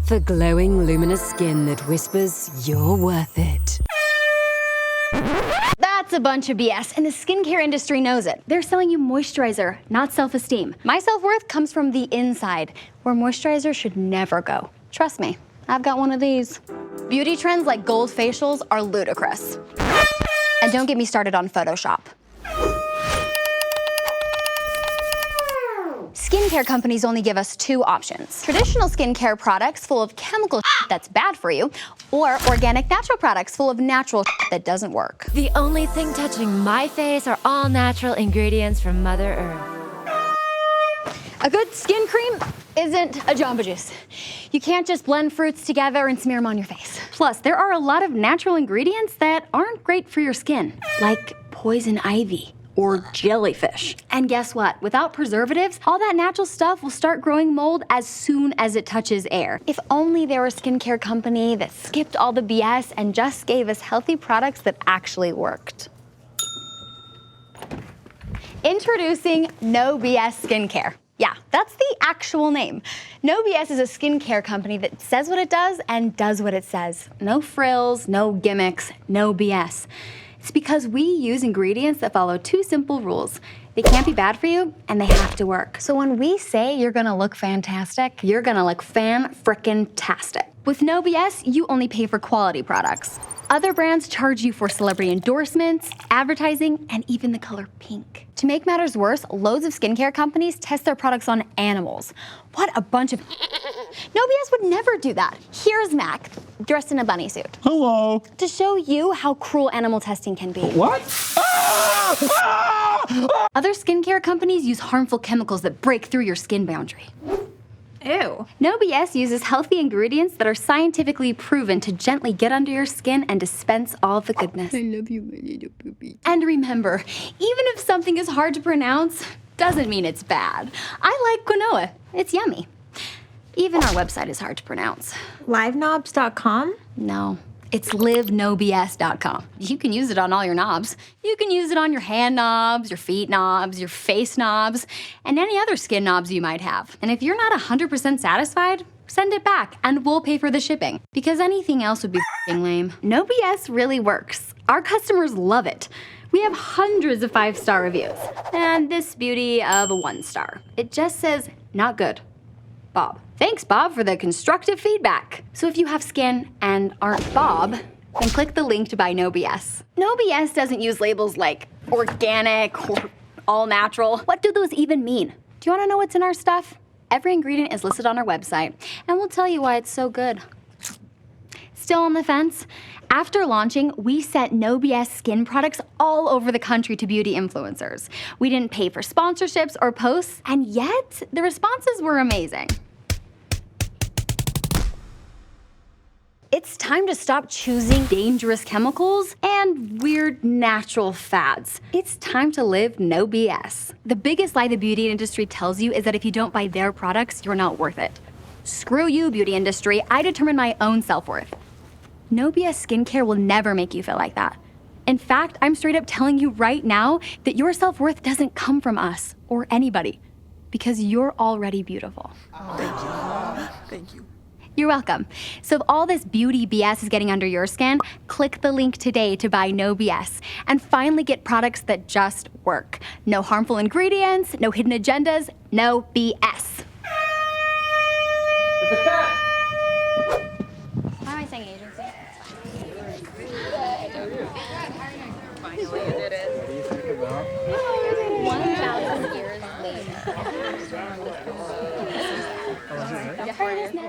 For glowing, luminous skin that whispers you're worth it. That's a bunch of BS, and the skincare industry knows it. They're selling you moisturizer, not self-esteem. My self-worth comes from the inside, where moisturizer should never go. Trust me, I've got one of these. Beauty trends like gold facials are ludicrous. And don't get me started on Photoshop. Skincare companies only give us two options. Traditional skincare products full of chemical that's bad for you, or organic natural products full of natural that doesn't work. The only thing touching my face are all natural ingredients from Mother Earth. A good skin cream isn't a Jamba Juice. You can't just blend fruits together and smear them on your face. Plus, there are a lot of natural ingredients that aren't great for your skin, like poison ivy or jellyfish. And guess what? Without preservatives, all that natural stuff will start growing mold as soon as it touches air. If only there were a skincare company that skipped all the BS and just gave us healthy products that actually worked. Introducing No BS Skincare. Yeah, that's the actual name. No BS is a skincare company that says what it does and does what it says. No frills, no gimmicks, no BS. It's because we use ingredients that follow two simple rules. They can't be bad for you, and they have to work. So when we say you're gonna look fantastic, you're gonna look fan-frickin-tastic. With No BS, you only pay for quality products. Other brands charge you for celebrity endorsements, advertising, and even the color pink. To make matters worse, loads of skincare companies test their products on animals. What a bunch of... No BS would never do that. Here's Mac, dressed in a bunny suit. Hello. To show you how cruel animal testing can be. What? Other skincare companies use harmful chemicals that break through your skin boundary. Ew. No BS uses healthy ingredients that are scientifically proven to gently get under your skin and dispense all the goodness. I love you, my little poopy. And remember, even if something is hard to pronounce, doesn't mean it's bad. I like quinoa. It's yummy. Even our website is hard to pronounce. Livenobs.com? No, it's livenobs.com. You can use it on all your knobs. You can use it on your hand knobs, your feet knobs, your face knobs, and any other skin knobs you might have. And if you're not 100% satisfied, send it back and we'll pay for the shipping, because anything else would be f***ing lame. No BS really works. Our customers love it. We have hundreds of 5-star reviews, and this beauty of a 1-star. It just says, not good. Bob. Thanks, Bob, for the constructive feedback. So if you have skin and aren't Bob, then click the link to buy No BS. No BS doesn't use labels like organic or all natural. What do those even mean? Do you want to know what's in our stuff? Every ingredient is listed on our website, and we'll tell you why it's so good. Still on the fence? After launching, we sent No BS skin products all over the country to beauty influencers. We didn't pay for sponsorships or posts, and yet the responses were amazing. It's time to stop choosing dangerous chemicals and weird natural fads. It's time to live No BS. The biggest lie the beauty industry tells you is that if you don't buy their products, you're not worth it. Screw you, beauty industry. I determine my own self-worth. No BS skincare will never make you feel like that. In fact, I'm straight up telling you right now that your self-worth doesn't come from us or anybody, because you're already beautiful. Thank you. You're welcome. So if all this beauty BS is getting under your skin, click the link today to buy No BS and finally get products that just work. No harmful ingredients, no hidden agendas, no BS. Why am I saying agency? Finally, you did it. What do you think about? 1,000 years later. Oh, is it right? The hardest never